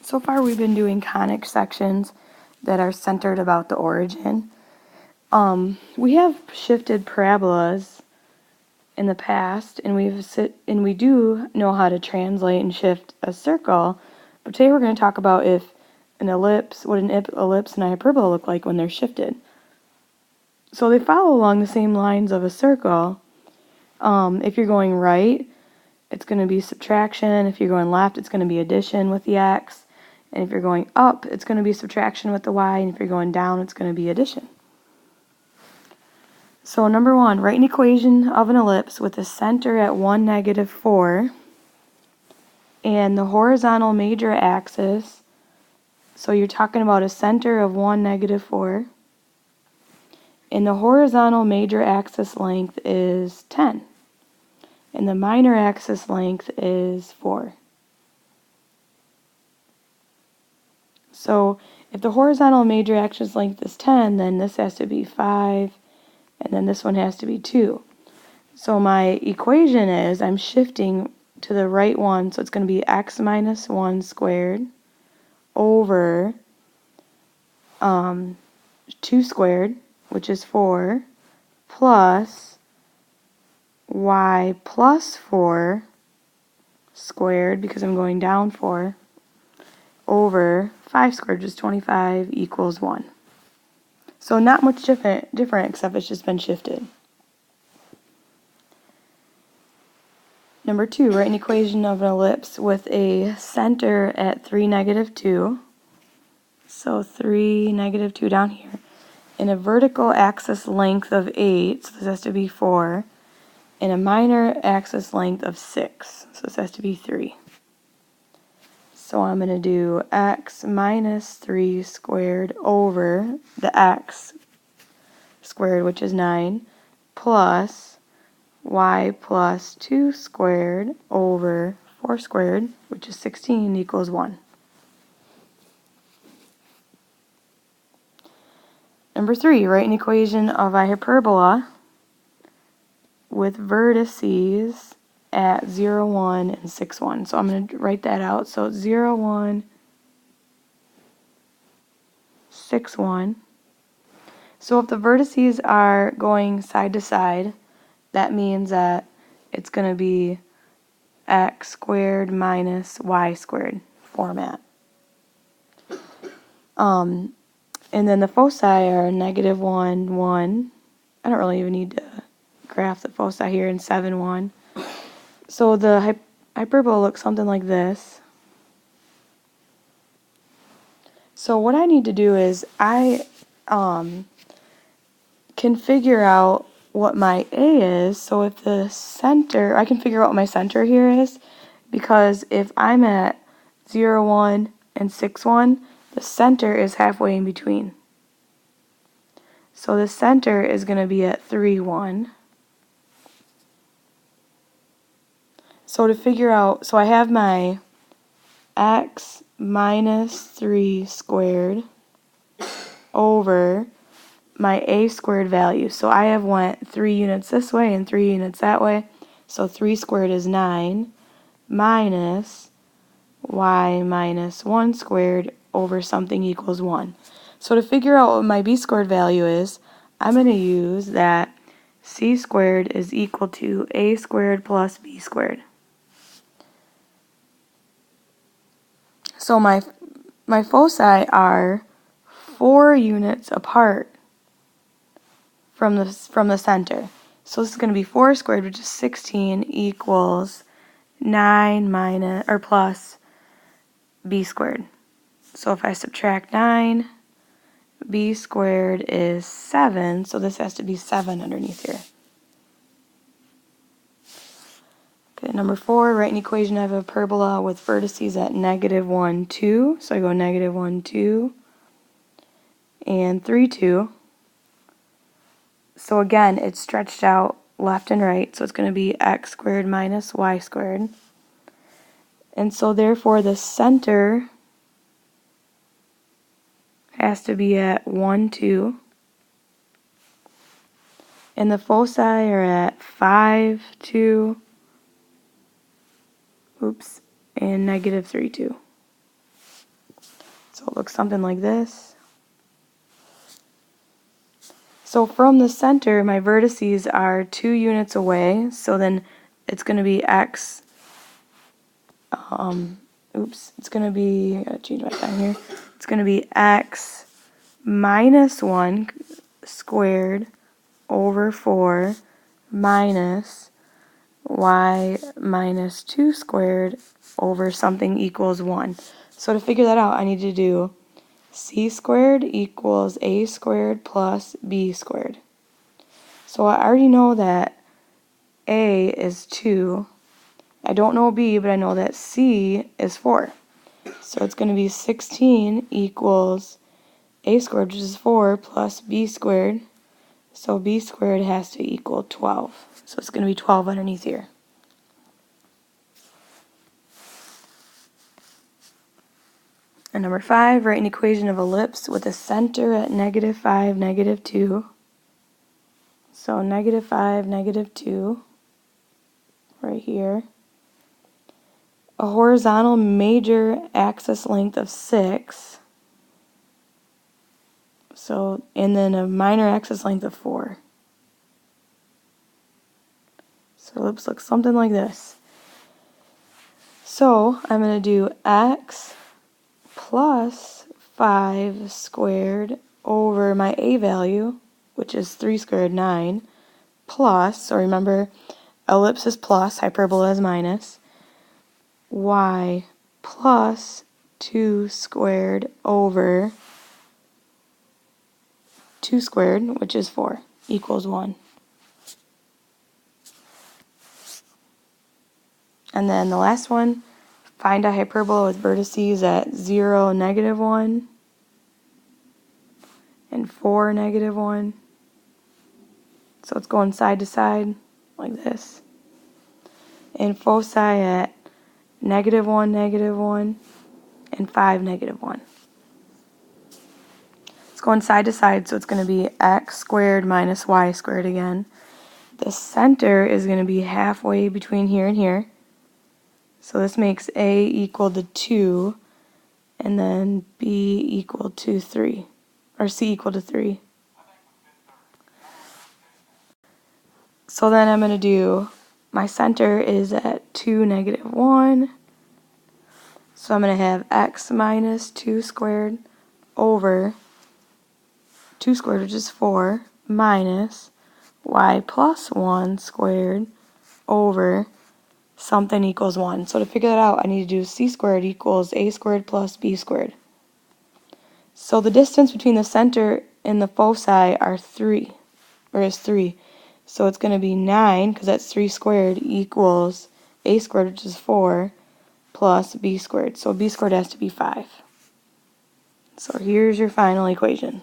So far we've been doing conic sections that are centered about the origin. We have shifted parabolas in the past, and we do know how to translate and shift a circle. But today we're going to talk about what an ellipse and a hyperbola look like when they're shifted. So they follow along the same lines of a circle. If you're going right, it's going to be subtraction. If you're going left, it's going to be addition with the x. And if you're going up, it's going to be subtraction with the y. And if you're going down, it's going to be addition. So number one, write an equation of an ellipse with the center at 1, -4, and the horizontal major axis. So you're talking about a center of 1, -4. And the horizontal major axis length is 10. And the minor axis length is 4. So if the horizontal major axis length is 10, then this has to be 5, and then this one has to be 2. So my equation is, I'm shifting to the right one, so it's going to be x minus 1 squared over 2 squared, which is 4, plus y plus 4 squared, because I'm going down 4, over 5 squared, which is 25, equals 1. So not much different except it's just been shifted. Number two, write an equation of an ellipse with a center at 3, -2. So 3, -2 down here. And a vertical axis length of 8, so this has to be 4. And a minor axis length of 6, so this has to be 3. So I'm going to do x minus 3 squared over the x squared, which is 9, plus y plus 2 squared over 4 squared, which is 16, equals 1. Number 3, write an equation of a hyperbola with vertices at 0, 1, and 6, 1. So I'm going to write that out. So 0, 1, 6, 1. So if the vertices are going side to side, that means that it's going to be x squared minus y squared format. And then the foci are -1, 1. I don't really even need to graph the foci here, in 7, 1. So the hyperbola looks something like this. So what I need to do is I can figure out what my A is. So if the center, I can figure out what my center here is, because if I'm at 0, 1, and 6, 1, the center is halfway in between. So the center is going to be at 3, 1. So to figure out, so I have my x minus 3 squared over my a squared value. So I have went 3 units this way and 3 units that way. So 3 squared is 9 minus y minus 1 squared over something equals 1. So to figure out what my b squared value is, I'm going to use that c squared is equal to a squared plus b squared. So my foci are 4 units apart from the center. So this is going to be 4 squared, which is 16, equals 9 minus or plus b squared. So if I subtract 9, b squared is 7, so this has to be 7 underneath here. Okay, number 4, write an equation of a parabola with vertices at -1, 2. So I go -1, 2, and 3, 2. So again, it's stretched out left and right, so it's going to be x squared minus y squared. And so therefore the center has to be at 1, 2. And the foci are at 5, 2, and -3, 2. So it looks something like this. So from the center, my vertices are 2 units away, so then it's going to be x, it's going to be, I gotta change my sign here, it's going to be x minus 1 squared over 4 minus y minus 2 squared over something equals 1. So to figure that out, I need to do c squared equals a squared plus b squared. So I already know that a is 2. I don't know b, but I know that c is 4. So it's going to be 16 equals a squared, which is 4, plus b squared. So b squared has to equal 12. So it's going to be 12 underneath here. And number 5, write an equation of ellipse with a center at -5, -2. So -5, -2, right here. A horizontal major axis length of 6. So, and then a minor axis length of 4. So ellipse looks something like this. So I'm going to do x plus 5 squared over my a value, which is 3 squared, 9, plus, so remember, ellipse is plus, hyperbola is minus, y plus 2 squared over 2 squared, which is 4, equals 1. And then the last one, find a hyperbola with vertices at 0, -1, and 4, -1. So it's going side to side like this. And foci at -1, -1, and 5, -1. It's going side to side, so it's going to be x squared minus y squared again. The center is going to be halfway between here and here. So this makes a equal to 2, and then b equal to 3, or c equal to 3. So then I'm going to do, my center is at 2, -1. So I'm going to have x minus 2 squared over 2 squared, which is 4, minus y plus 1 squared over something equals 1. So to figure that out, I need to do c squared equals a squared plus b squared. So the distance between the center and the foci are 3, or is 3. So it's going to be 9, because that's 3 squared, equals a squared, which is 4, plus b squared. So b squared has to be 5. So here's your final equation.